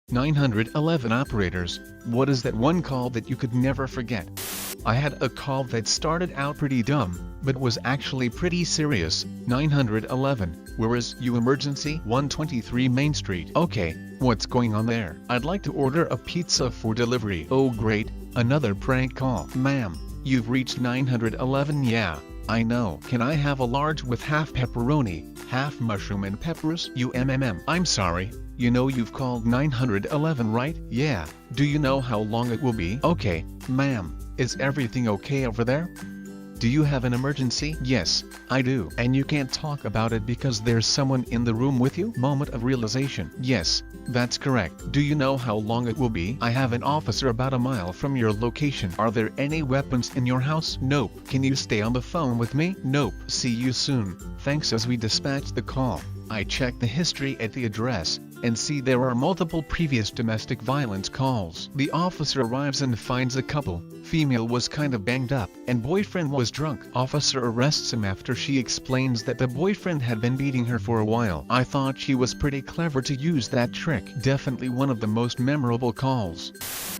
911 operators, what is that one call that you could never forget? I had a call that started out pretty dumb, but was actually pretty serious. 911, where is you emergency? 123 Main Street. Okay, what's going on there? I'd like to order a pizza for delivery. Oh great, another prank call. Ma'am, you've reached 911. Yeah, I know. Can I have a large with half pepperoni, half mushroom and peppers? I'm sorry, you know you've called 911 right? Yeah, do you know how long it will be? Okay, ma'am, is everything okay over there? Do you have an emergency? Yes, I do. And you can't talk about it because there's someone in the room with you? Moment of realization. Yes, that's correct. Do you know how long it will be? I have an officer about a mile from your location. Are there any weapons in your house? Nope. Can you stay on the phone with me? Nope. See you soon. Thanks. As we dispatch the call, I check the history at the address, and see there are multiple previous domestic violence calls. The officer arrives and finds a couple. Female was kind of banged up, and boyfriend was drunk. Officer arrests him after she explains that the boyfriend had been beating her for a while. I thought she was pretty clever to use that trick. Definitely one of the most memorable calls.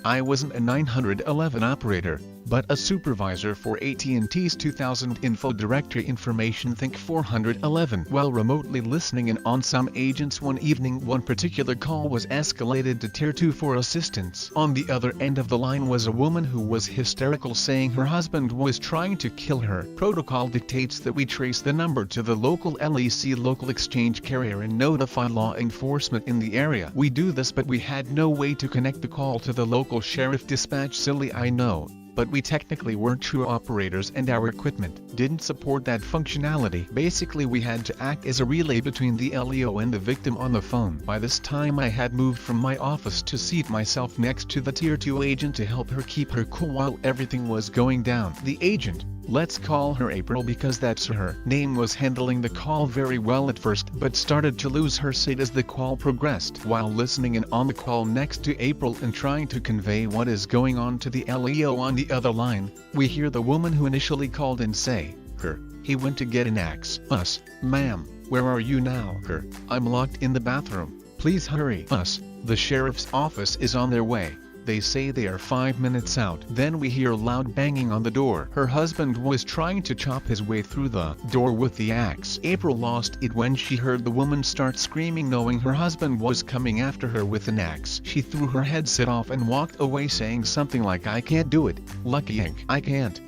I wasn't a 911 operator, but a supervisor for AT&T's 2000 Info Directory Information Think 411. While remotely listening in on some agents one evening, one particular call was escalated to Tier 2 for assistance. On the other end of the line was a woman who was hysterical, saying her husband was trying to kill her. Protocol dictates that we trace the number to the local LEC local exchange carrier and notify law enforcement in the area. We do this, but we had no way to connect the call to the local sheriff dispatch. Silly, I know, but we technically weren't true operators and our equipment didn't support that functionality. Basically, we had to act as a relay between the LEO and the victim on the phone. By this time I had moved from my office to seat myself next to the Tier 2 agent to help her keep her cool while everything was going down. The agent, let's call her April because that's her name, was handling the call very well at first, but started to lose her seat as the call progressed. While listening in on the call next to April and trying to convey what is going on to the LEO on the other line, we hear the woman who initially called in say, "Her, he went to get an axe." Us, "Ma'am, where are you now?" Her, "I'm locked in the bathroom. Please hurry." Us, "The sheriff's office is on their way. They say they are 5 minutes out." Then we hear loud banging on the door. Her husband was trying to chop his way through the door with the axe. April lost it when she heard the woman start screaming, knowing her husband was coming after her with an axe. She threw her headset off and walked away, saying something like, "I can't do it, Lucky Inc. I can't."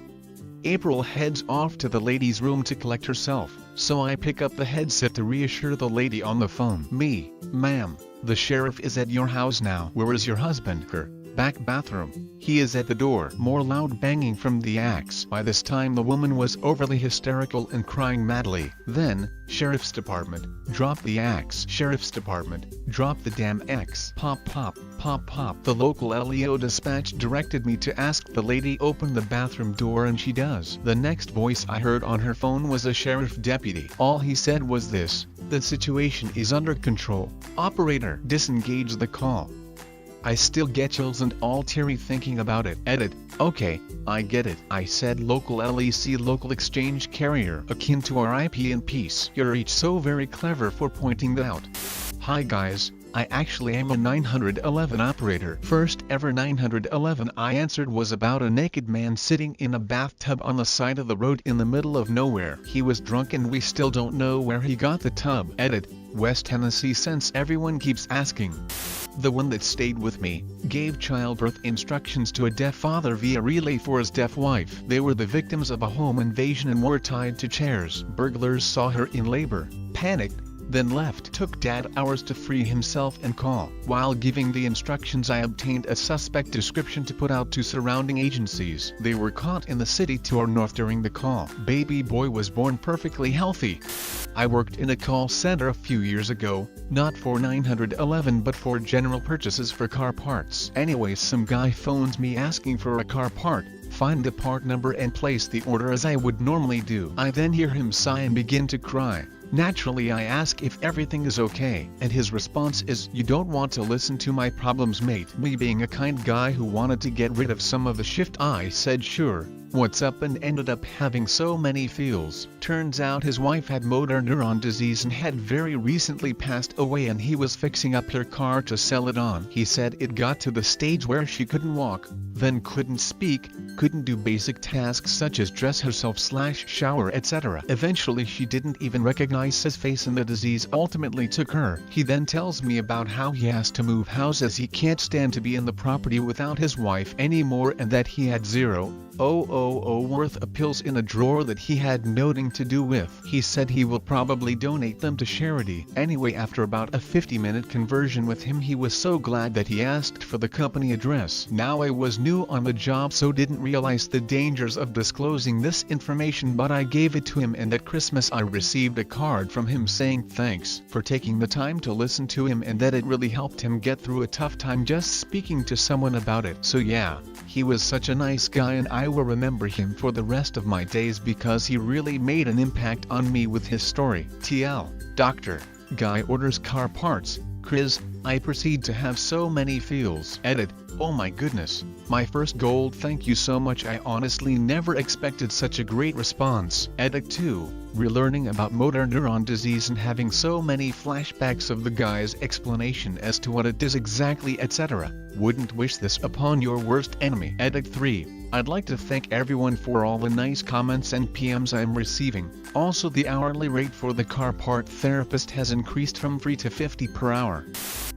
April heads off to the lady's room to collect herself, so I pick up the headset to reassure the lady on the phone. Me, "Ma'am, the sheriff is at your house now." "Where is your husband?" Her, "Back bathroom. He is at the door." More loud banging from the axe. By this time the woman was overly hysterical and crying madly. Then, "Sheriff's Department, drop the axe." "Sheriff's Department, drop the damn axe." Pop pop, pop pop. The local LEO dispatch directed me to ask the lady open the bathroom door, and she does. The next voice I heard on her phone was a sheriff deputy. All he said was this: "The situation is under control. Operator, disengage the call." I still get chills and all teary thinking about it. Edit. "Okay, I get it." I said local LEC local exchange carrier, akin to our IP in peace. You're each so very clever for pointing that out. Hi guys, I actually am a 911 operator. First ever 911 I answered was about a naked man sitting in a bathtub on the side of the road in the middle of nowhere. He was drunk and we still don't know where he got the tub. Edit. West Tennessee, since everyone keeps asking. The one that stayed with me gave childbirth instructions to a deaf father via relay for his deaf wife. They were the victims of a home invasion and were tied to chairs. Burglars saw her in labor, panicked, then left. Took Dad hours to free himself and call. While giving the instructions I obtained a suspect description to put out to surrounding agencies. They were caught in the city to our north during the call. Baby boy was born perfectly healthy. I worked in a call center a few years ago, not for 911 but for general purchases for car parts. Anyways, some guy phones me asking for a car part. Find the part number and place the order as I would normally do. I then hear him sigh and begin to cry. Naturally I ask if everything is okay, and his response is, "You don't want to listen to my problems, mate." Me being a kind guy who wanted to get rid of some of the shift, I said, "Sure, what's up and ended up having so many feels. Turns out his wife had motor neuron disease and had very recently passed away, and he was fixing up her car to sell it on. He said it got to the stage where she couldn't walk, then couldn't speak, couldn't do basic tasks such as dress herself / shower, etc. Eventually she didn't even recognize his face and the disease ultimately took her. He then tells me about how he has to move house as he can't stand to be in the property without his wife anymore, and that he had $0 worth of pills in a drawer that he had nothing to do with. He said he will probably donate them to charity. Anyway, after about a 50-minute conversion with him, he was so glad that he asked for the company address. Now I was new on the job, so didn't realize the dangers of disclosing this information, but I gave it to him, and at Christmas I received a card from him saying thanks for taking the time to listen to him and that it really helped him get through a tough time just speaking to someone about it. So yeah, he was such a nice guy, and I will remember him for the rest of my days because he really made an impact on me with his story. TL. Doctor. Guy orders car parts. Chris. I proceed to have so many feels. Edit. Oh my goodness. My first gold, thank you so much. I honestly never expected such a great response. Edit 2. Relearning about motor neuron disease and having so many flashbacks of the guy's explanation as to what it is exactly, etc. Wouldn't wish this upon your worst enemy. Edit 3. I'd like to thank everyone for all the nice comments and PMs I'm receiving. Also, the hourly rate for the car part therapist has increased from free to $50 per hour.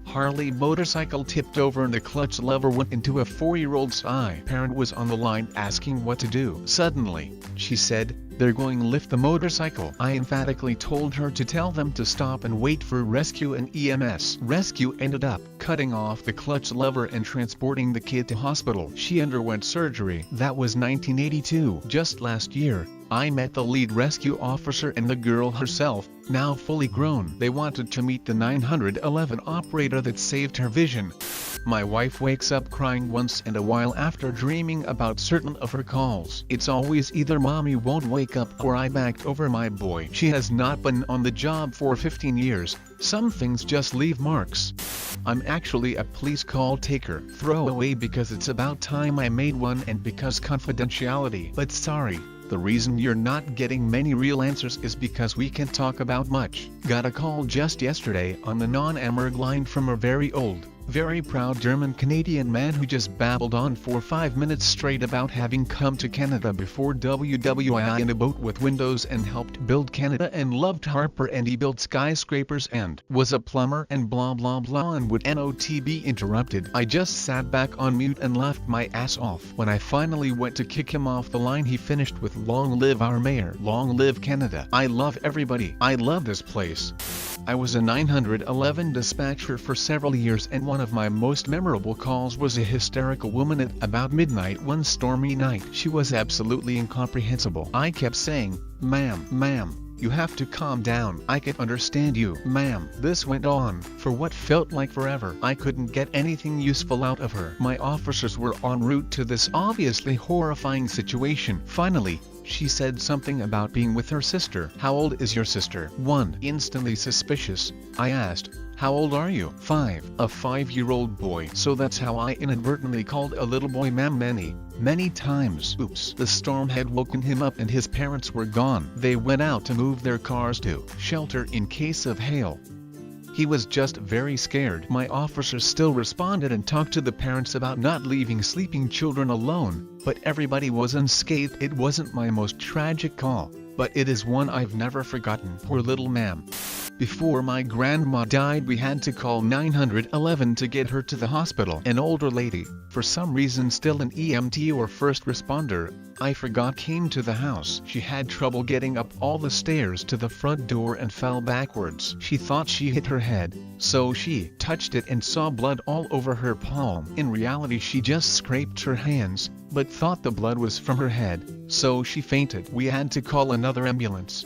Harley motorcycle tipped over and the clutch lever went into a 4-year-old's eye. Parent was on the line asking what to do. Suddenly, she said, "They're going to lift the motorcycle." I emphatically told her to tell them to stop and wait for rescue and EMS. Rescue ended up cutting off the clutch lever and transporting the kid to hospital. She underwent surgery. That was 1982. Just last year, I met the lead rescue officer and the girl herself, now fully grown. They wanted to meet the 911 operator that saved her vision. My wife wakes up crying once in a while after dreaming about certain of her calls. It's always either mommy won't wake up or I backed over my boy. She has not been on the job for 15 years. Some things just leave marks. I'm actually a police call taker. Throwaway because it's about time I made one and because confidentiality. But sorry. The reason you're not getting many real answers is because we can't talk about much. Got a call just yesterday on the non-Emerg line from a very old, very proud German-Canadian man who just babbled on for 5 minutes straight about having come to Canada before WWII in a boat with windows and helped build Canada and loved Harper and he built skyscrapers and was a plumber and blah blah blah and would not be interrupted. I just sat back on mute and laughed my ass off. When I finally went to kick him off the line, he finished with "Long live our mayor, long live Canada. I love everybody. I love this place." I was a 911 dispatcher for several years, and one of my most memorable calls was a hysterical woman at about midnight one stormy night. She was absolutely incomprehensible. I kept saying, ma'am, you have to calm down. I can understand you, ma'am." This went on for what felt like forever. I couldn't get anything useful out of her. My officers were en route to this obviously horrifying situation. Finally, she said something about being with her sister. "How old is your sister?" 1. Instantly suspicious, I asked, "How old are you?" 5. A 5-year-old boy. So that's how I inadvertently called a little boy ma'am many times. Oops. The storm had woken him up and his parents were gone. They went out to move their cars to shelter in case of hail. He was just very scared. My officers still responded and talked to the parents about not leaving sleeping children alone, but everybody was unscathed. It wasn't my most tragic call, but it is one I've never forgotten. Poor little ma'am. Before my grandma died, we had to call 911 to get her to the hospital. An older lady, for some reason still an EMT or first responder, I forgot, came to the house. She had trouble getting up all the stairs to the front door and fell backwards. She thought she hit her head, so she touched it and saw blood all over her palm. In reality, she just scraped her hands, but thought the blood was from her head, so she fainted. We had to call another ambulance.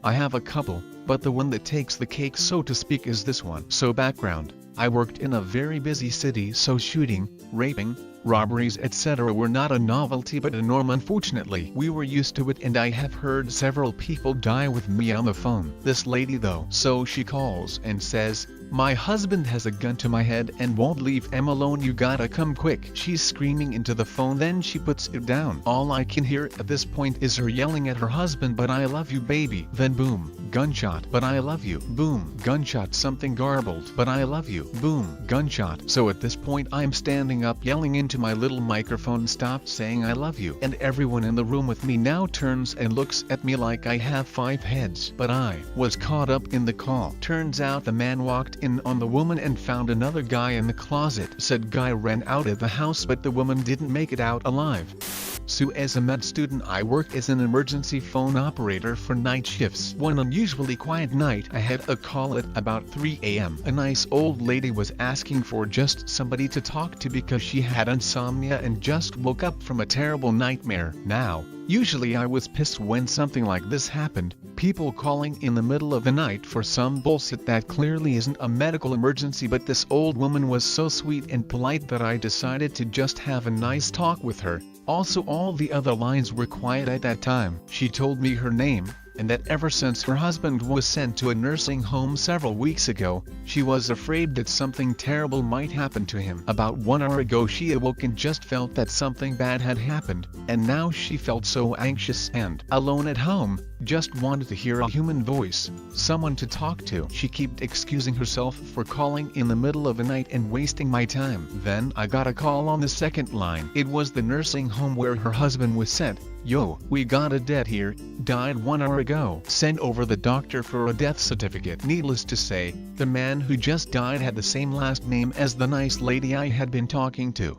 I have a couple, but the one that takes the cake, so to speak, is this one. So background, I worked in a very busy city, so shooting, raping, robberies, etc. were not a novelty but a norm. Unfortunately, we were used to it, and I have heard several people die with me on the phone. This lady though, so she calls and says, My husband has a gun to my head and won't leave him alone. You gotta come quick. She's screaming into the phone, then she puts it down. All I can hear at this point is her yelling at her husband, but I love you baby. Then boom, gunshot, but I love you. Boom, gunshot, something garbled, but I love you. Boom, gunshot. So at this point I'm standing up yelling into my little microphone, stop saying I love you. And everyone in the room with me now turns and looks at me like I have 5 heads. But I was caught up in the call. Turns out the man walked in on the woman and found another guy in the closet. Said guy ran out of the house, but the woman didn't make it out alive. So as a med student I work as an emergency phone operator for night shifts. One unusually quiet night I had a call at about 3 a.m. A nice old lady was asking for just somebody to talk to because she had insomnia and just woke up from a terrible nightmare. Now, usually I was pissed when something like this happened, people calling in the middle of the night for some bullshit that clearly isn't a medical emergency, but this old woman was so sweet and polite that I decided to just have a nice talk with her. Also, all the other lines were quiet at that time. She told me her name, and that ever since her husband was sent to a nursing home several weeks ago, she was afraid that something terrible might happen to him. About 1 hour ago she awoke and just felt that something bad had happened, and now she felt so anxious and alone at home, just wanted to hear a human voice, someone to talk to. She kept excusing herself for calling in the middle of the night and wasting my time. Then I got a call on the second line. It was the nursing home where her husband was sent. Yo, we got a dead here, died 1 hour ago. Send over the doctor for a death certificate. Needless to say, the man who just died had the same last name as the nice lady I had been talking to.